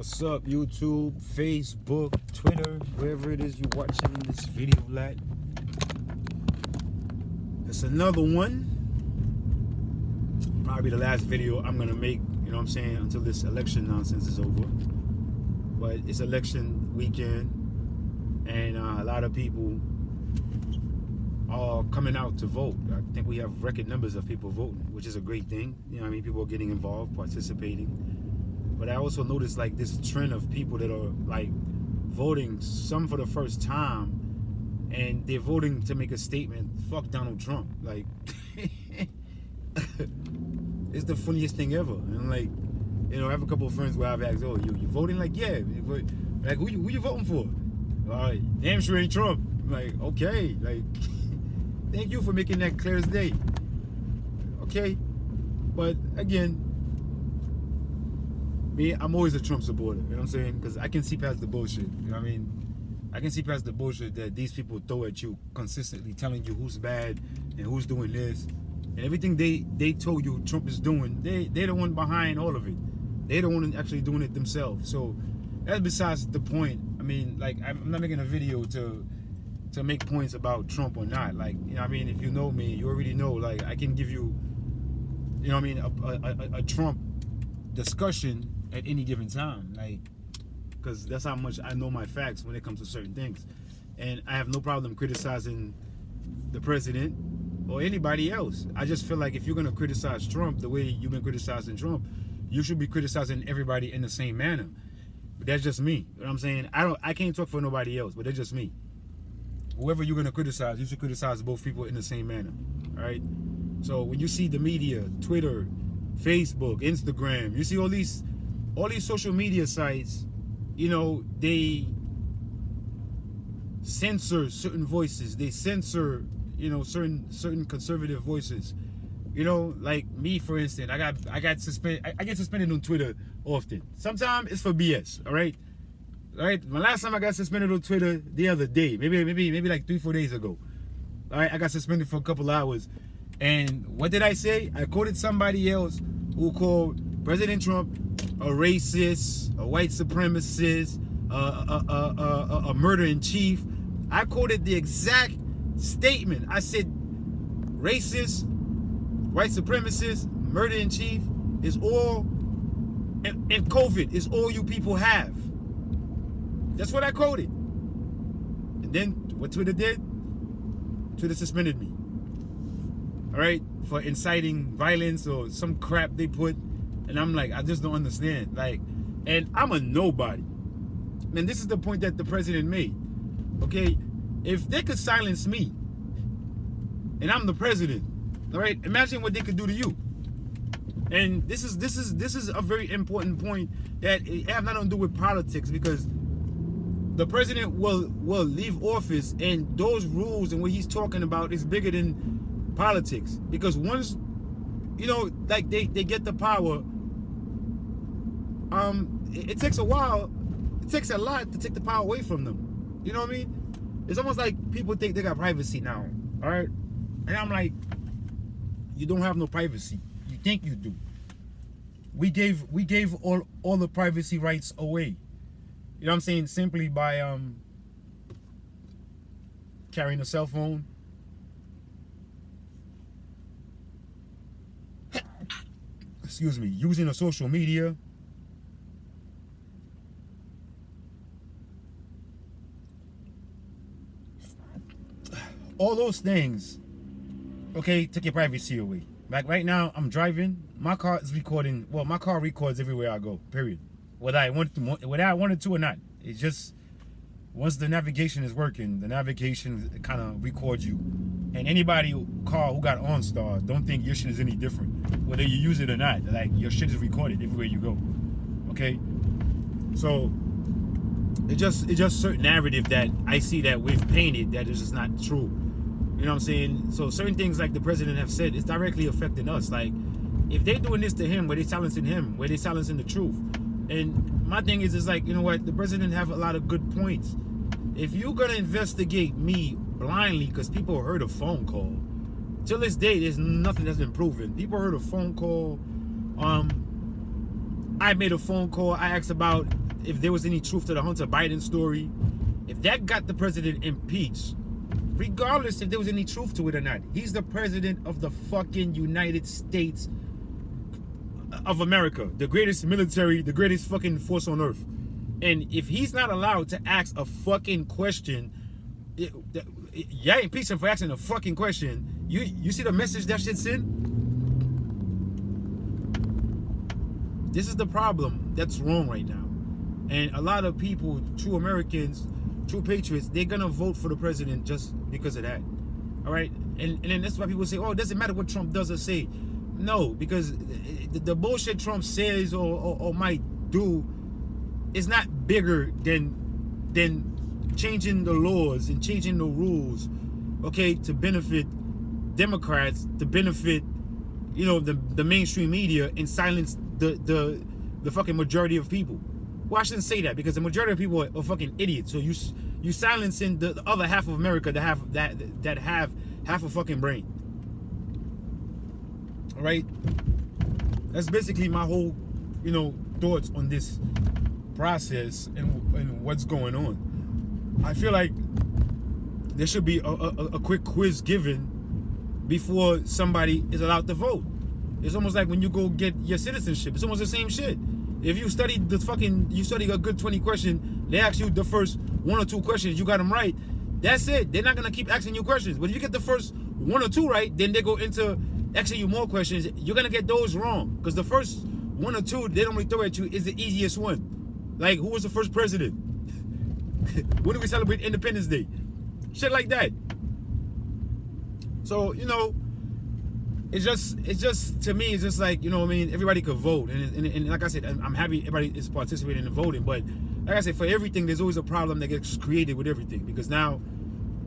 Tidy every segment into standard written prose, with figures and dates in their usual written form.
What's up, YouTube, Facebook, Twitter, wherever it is you're watching this video at. It's another one. Probably the last video I'm gonna make, you know what I'm saying, until this election nonsense is over. But it's election weekend, and a lot of people are coming out to vote. I think we have record numbers of people voting, which is a great thing. You know what I mean? People are getting involved, participating. But I also noticed like this trend of people that are like voting, some for the first time, and they're voting to make a statement. Fuck Donald Trump. Like, it's the funniest thing ever. And like, you know, I have a couple of friends where I've asked, oh, you voting? Like, yeah. Like, who you voting for? Damn sure ain't Trump. I'm like, okay. Like, thank you for making that clear as day. Okay. But again, me, I'm always a Trump supporter, you know what I'm saying? Because I can see past the bullshit, you know what I mean? I can see past the bullshit that these people throw at you, consistently telling you who's bad and who's doing this. And everything they told you Trump is doing, they're the one behind all of it. They're the one actually doing it themselves. So that's besides the point. I mean, like, I'm not making a video to make points about Trump or not. Like, you know what I mean? If you know me, you already know, like, I can give you, you know what I mean, a Trump discussion at any given time, like, because that's how much I know my facts when it comes to certain things. And I have no problem criticizing the president or anybody else. I just feel like if you're going to criticize Trump the way you've been criticizing Trump, you should be criticizing everybody in the same manner. But that's just me. You know what I'm saying? I can't talk for nobody else, but that's just me. Whoever you're going to criticize, you should criticize both people in the same manner. All right? So when you see the media, Twitter, Facebook, Instagram, you see all these social media sites, you know, they censor certain voices. They censor, you know, certain conservative voices. You know, like me, for instance, I get suspended on Twitter often. Sometimes it's for BS, all right? All right? My last time I got suspended on Twitter the other day, maybe like 3-4 days ago. All right, I got suspended for a couple hours. And what did I say? I quoted somebody else who called President Trump a racist, a white supremacist, a murder in chief. I quoted the exact statement. I said, racist, white supremacist, murder in chief is all, and COVID is all you people have. That's what I quoted. And then what Twitter did? Twitter suspended me. All right, for inciting violence or some crap they put. And I'm like, I just don't understand. Like, and I'm a nobody. And this is the point that the president made. Okay, if they could silence me, and I'm the president, all right, imagine what they could do to you. And this is a very important point that it has nothing to do with politics, because the president will leave office, and those rules and what he's talking about is bigger than politics. Because once, you know, like they get the power, it takes a while, it takes a lot to take the power away from them. You know what I mean? It's almost like people think they got privacy now, all right? And I'm like, you don't have no privacy. You think you do. We gave all the privacy rights away. You know what I'm saying? Simply by carrying a cell phone. Excuse me, using a social media. All those things, okay, take your privacy away. Like right now, I'm driving. My car is recording. Well, my car records everywhere I go. Period. Whether I wanted to or not. It's just once the navigation is working, the navigation kind of records you. And anybody car who got OnStar, don't think your shit is any different, whether you use it or not. Like, your shit is recorded everywhere you go. Okay. So it's just certain narrative that I see that we've painted that is just not true. You know what I'm saying? So certain things like the president have said, it's directly affecting us. Like, if they're doing this to him, where they silencing him, where they silencing the truth. And my thing is like, you know what? The president have a lot of good points. If you're gonna investigate me blindly because people heard a phone call, till this day, there's nothing that's been proven. People heard a phone call. I made a phone call. I asked about if there was any truth to the Hunter Biden story, if that got the president impeached, regardless if there was any truth to it or not, he's the president of the fucking United States of America, the greatest military, the greatest fucking force on earth. And if he's not allowed to ask a fucking question, y'all impeach him for asking a fucking question. You see the message that shit's in? This is the problem that's wrong right now. And a lot of people, true Americans, true patriots, they're gonna vote for the president just because of that. All right? And then that's why people say, oh, it doesn't matter what Trump does or say. No, because the bullshit Trump says or might do is not bigger than changing the laws and changing the rules, okay, to benefit Democrats, to benefit, you know, the mainstream media and silence the fucking majority of people. Well, I shouldn't say that, because the majority of people are fucking idiots. So you silencing the other half of America that have half a fucking brain. All right, that's basically my whole, you know, thoughts on this process and what's going on. I feel like there should be a quick quiz given before somebody is allowed to vote. It's almost like when you go get your citizenship. It's almost the same shit. If you study a good 20 questions, they ask you the first 1 or 2 questions, you got them right, that's it. They're not gonna keep asking you questions. But if you get the first 1 or 2 right, then they go into asking you more questions. You're gonna get those wrong, because the first 1 or 2 they don't really throw at you is the easiest one. Like, who was the first president? When do we celebrate Independence Day? Shit like that. So, you know, it's just to me, it's just like, you know what I mean, everybody could vote, and like I said, I'm happy everybody is participating in voting. But like I said, for everything, there's always a problem that gets created with everything, because now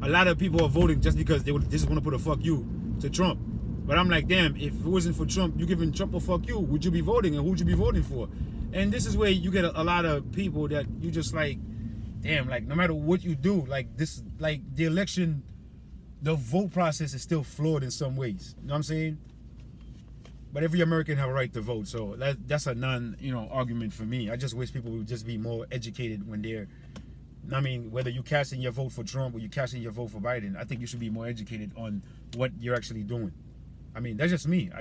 a lot of people are voting just because they just want to put a fuck you to Trump. But I'm like, damn, if it wasn't for Trump, you giving Trump a fuck you, would you be voting, and who'd you be voting for? And this is where you get a lot of people that you just like, damn, like, no matter what you do, like this, like the election, the vote process is still flawed in some ways. You know what I'm saying? But every American have a right to vote, so that's a argument for me. I just wish people would just be more educated when they're, I mean, whether you casting your vote for Trump or you casting your vote for Biden, I think you should be more educated on what you're actually doing. I mean, that's just me.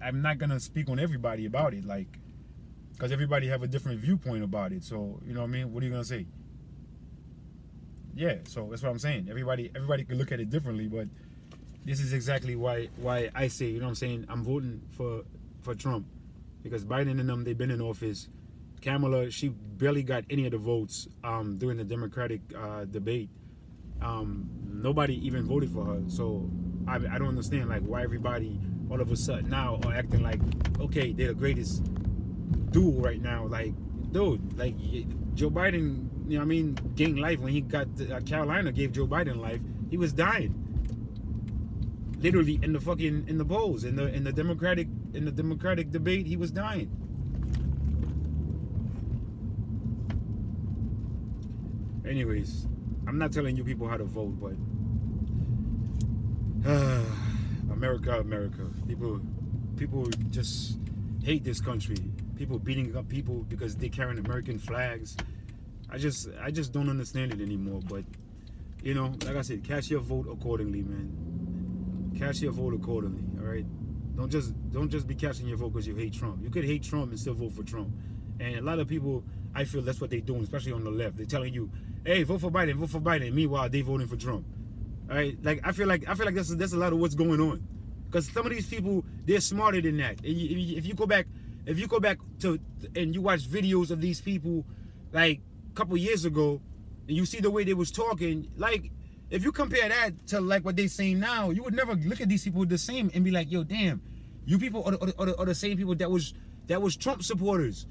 I'm not gonna speak on everybody about it, like, because everybody have a different viewpoint about it. So, you know what I mean? What are you gonna say? Yeah, so that's what I'm saying. Everybody can look at it differently, but this is exactly why I say, you know what I'm saying, I'm voting for Trump, because Biden and them, they've been in office. Kamala, she barely got any of the votes during the Democratic debate. Nobody even voted for her. So I don't understand, like, why everybody all of a sudden now are acting like, okay, they're the greatest duo right now. Like, dude, like, Joe Biden, you know what I mean, gained life when he got Carolina gave Joe Biden life. He was dying, literally, in the polls, in the Democratic debate, he was dying. Anyways, I'm not telling you people how to vote, but America, people just hate this country. People beating up people because they're carrying American flags. I just don't understand it anymore. But, you know, like I said, cast your vote accordingly, man. Cast your vote accordingly, all right? Don't just be casting your vote because you hate Trump. You could hate Trump and still vote for Trump. And a lot of people, I feel that's what they're doing, especially on the left. They're telling you, hey, vote for Biden, vote for Biden. Meanwhile, they voting for Trump. All right? Like, I feel like that's a lot of what's going on. Because some of these people, they're smarter than that. If you go back to and you watch videos of these people, like, a couple years ago, and you see the way they was talking, like, if you compare that to like what they saying now, you would never look at these people the same and be like, yo, damn, you people are the same people that was Trump supporters.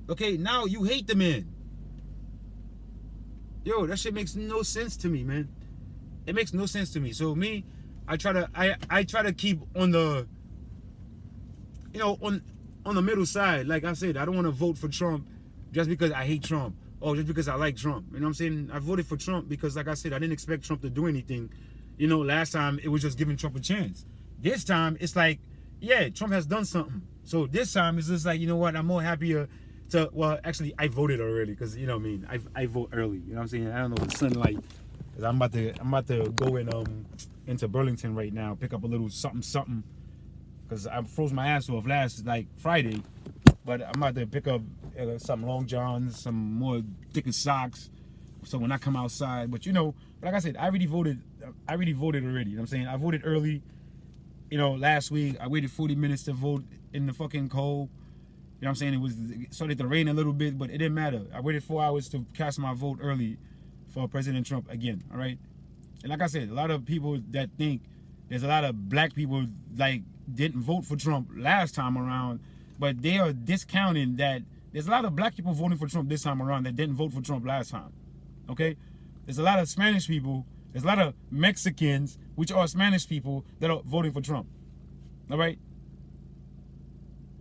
Okay, now you hate the man. Yo, that shit makes no sense to me, man. It makes no sense to me. So me, I try to keep on the, you know, on the middle side. Like I said, I don't want to vote for Trump just because I hate Trump or just because I like Trump. You know what I'm saying? I voted for Trump because, like I said, I didn't expect Trump to do anything. You know, last time it was just giving Trump a chance. This time it's like, yeah, Trump has done something. So this time it's just like, you know what? I'm more happier Well, actually, I voted already because you know what I mean. I vote early. You know what I'm saying? I don't know the sunlight. Cause I'm about to go in into Burlington right now, pick up a little something. Cause I froze my ass off last like Friday, but I'm about to pick up some long johns, some more thicker socks. So when I come outside, but you know, like I said, I already voted. I already voted already. You know what I'm saying? I voted early. You know, last week I waited 40 minutes to vote in the fucking cold. You know what I'm saying? It started to rain a little bit, but it didn't matter. I waited 4 hours to cast my vote early for President Trump again. All right. And like I said, a lot of people that think there's a lot of black people like didn't vote for Trump last time around, but they are discounting that there's a lot of black people voting for Trump this time around that didn't vote for Trump last time. Okay? There's a lot of Spanish people, there's a lot of Mexicans, which are Spanish people, that are voting for Trump. All right?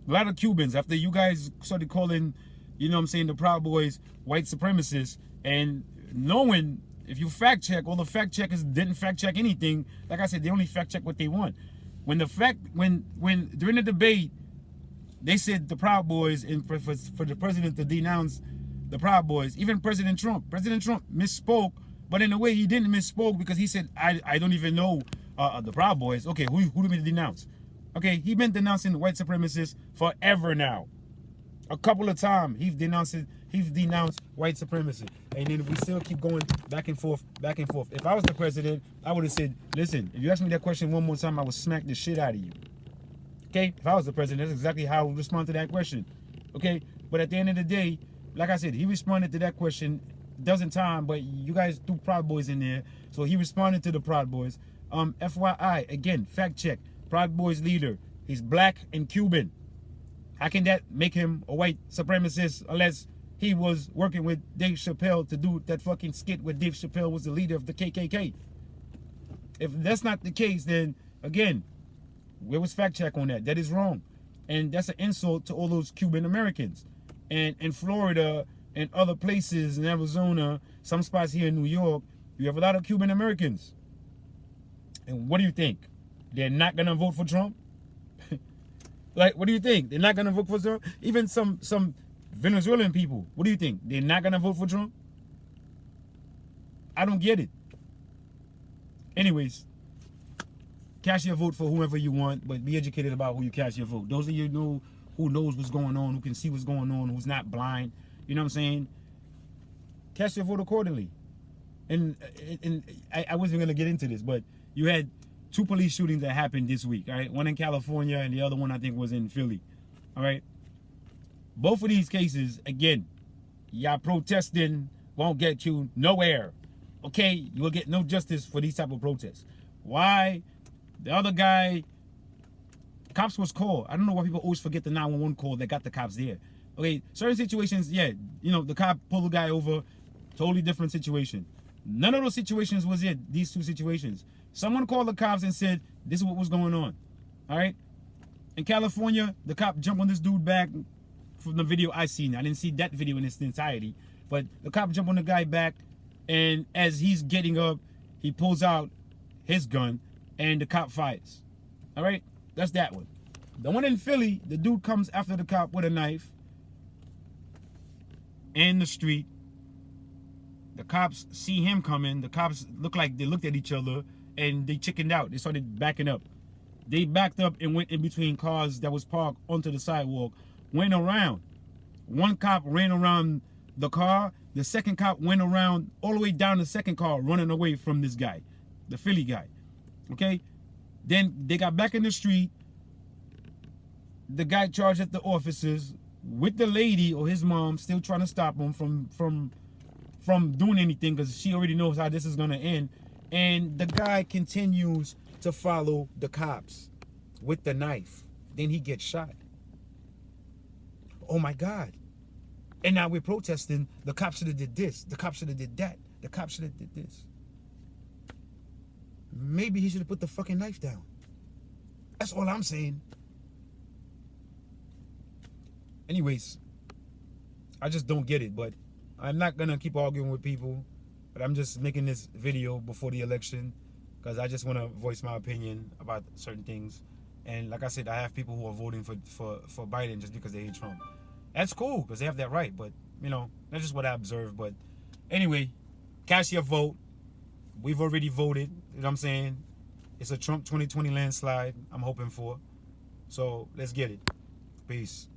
A lot of Cubans, after you guys started calling, you know what I'm saying, the Proud Boys white supremacists, and knowing if you fact check, all the fact checkers didn't fact check anything. Like I said, they only fact check what they want. When during the debate, they said the Proud Boys, and for the president to denounce the Proud Boys, even President Trump misspoke, but in a way he didn't misspoke because he said, I don't even know the Proud Boys. Okay, who do we denounce? Okay, he's been denouncing white supremacists forever now. A couple of times he's denounced white supremacy. And then we still keep going back and forth. If I was the president, I would have said, listen, if you ask me that question one more time, I would smack the shit out of you. Okay? If I was the president, that's exactly how I would respond to that question. Okay? But at the end of the day, like I said, he responded to that question a dozen times, but you guys threw Proud Boys in there. So he responded to the Proud Boys. FYI, again, fact check. Proud Boys leader. He's black and Cuban. How can that make him a white supremacist unless he was working with Dave Chappelle to do that fucking skit where Dave Chappelle was the leader of the KKK? If that's not the case, then again, where was fact check on that? That is wrong. And that's an insult to all those Cuban Americans. And in Florida and other places in Arizona, some spots here in New York, you have a lot of Cuban Americans. And what do you think? They're not gonna vote for Trump? Like, what do you think? They're not gonna vote for Trump? Even some Venezuelan people, what do you think? They're not gonna vote for Trump? I don't get it. Anyways, cast your vote for whoever you want, but be educated about who you cast your vote. Those of you who knows what's going on, who can see what's going on, who's not blind, you know what I'm saying? Cast your vote accordingly. And I wasn't gonna get into this, but you had 2 police shootings that happened this week, all right? One in California and the other one I think was in Philly, all right? Both of these cases, again, y'all protesting won't get you nowhere, okay? You will get no justice for these type of protests. Why? The other guy, cops was called. I don't know why people always forget the 911 call that got the cops there. Okay, certain situations, yeah, you know, the cop pulled the guy over, totally different situation. None of those situations was it, these 2 situations. Someone called the cops and said, this is what was going on, all right? In California, the cop jumped on this dude back from the video I seen. I didn't see that video in its entirety, but the cop jumped on the guy back, and as he's getting up, he pulls out his gun, and the cop fires, all right? That's that one. The one in Philly, the dude comes after the cop with a knife in the street. The cops see him coming. The cops look like they looked at each other, and they chickened out. They started backing up. They backed up and went in between cars that was parked onto the sidewalk, went around. One cop ran around the car. The second cop went around all the way down the second car, running away from this guy, the Philly guy. Okay? Then they got back in the street. The guy charged at the officers with the lady or his mom still trying to stop him from doing anything because she already knows how this is going to end. And the guy continues to follow the cops with the knife. Then he gets shot. Oh my God. And now we're protesting. The cops should have did this. The cops should have did that. The cops should have did this. Maybe he should have put the fucking knife down. That's all I'm saying. Anyways, I just don't get it, but I'm not going to keep arguing with people. But I'm just making this video before the election because I just want to voice my opinion about certain things. And like I said, I have people who are voting for Biden just because they hate Trump. That's cool because they have that right. But, you know, that's just what I observed. But anyway, cast your vote. We've already voted. You know what I'm saying? It's a Trump 2020 landslide I'm hoping for. So let's get it. Peace.